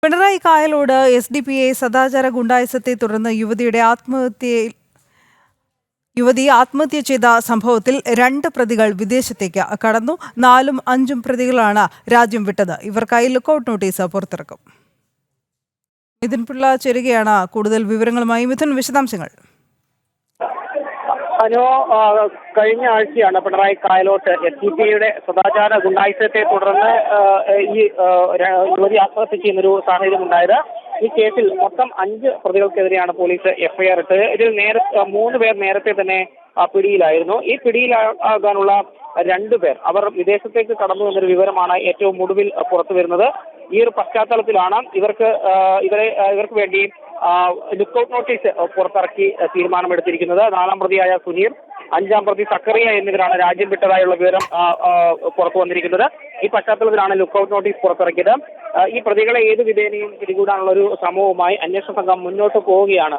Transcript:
Pinarayi Kayalode SDPI സദാചാര ഗുണ്ടായിസത്തെ തുടർന്ന് യുവതി ആത്മഹത്യ ചെയ്ത സംഭവത്തിൽ 2 പ്രതികൾ വിദേശത്തേക്ക് കടന്നു. 4ഉം 5ഉം പ്രതികളാണ് രാജ്യം വിട്ടത്. ഇവർക്കായി ലുക്കൌട്ട് നോട്ടീസ് പുറത്തിറക്കും. മിഥുൻ പിള്ള ചേരുകയാണ് കൂടുതൽ വിവരങ്ങളുമായി. മിഥുൻ, വിശദാംശങ്ങൾ. കഴിഞ്ഞ ആഴ്ചയാണ് പിണറായി കായലോട്ട് SDPIയുടെ സദാചാര ഗുണ്ടായിസത്തെ തുടർന്ന് ഈ യുവതി ആത്മഹത്യ ചെയ്യുന്നൊരു സാഹചര്യം ഉണ്ടായത്. ഈ കേസിൽ മൊത്തം 5 പ്രതികൾക്കെതിരെയാണ് പോലീസ് FIR ഇട്ടത്. ഇതിൽ 3 പേർ നേരത്തെ തന്നെ പിടിയിലായിരുന്നു. ഈ പിടിയിലാകാനുള്ള 2 പേർ അവർ വിദേശത്തേക്ക് കടന്നു എന്നൊരു വിവരമാണ് ഏറ്റവും ഒടുവിൽ പുറത്തു വരുന്നത്. ഈ ഒരു പശ്ചാത്തലത്തിലാണ് ഇവർക്ക് വേണ്ടി ലുക്കൌട്ട് നോട്ടീസ് പുറത്തിറക്കി തീരുമാനമെടുത്തിരിക്കുന്നത്. 4ാം പ്രതിയായ സുനീർ, 5ാം പ്രതി സക്കറിയ എന്നിവരാണ് രാജ്യം വിട്ടതായുള്ള വിവരം പുറത്തു വന്നിരിക്കുന്നത്. ഈ പശ്ചാത്തലത്തിലാണ് ലുക്കൌട്ട് നോട്ടീസ് പുറത്തിറക്കിയത്. ഈ പ്രതികളെ ഏത് വിധേനയും പിടികൂടാനുള്ള ഒരു ശ്രമവുമായി അന്വേഷണ സംഘം മുന്നോട്ട് പോവുകയാണ്.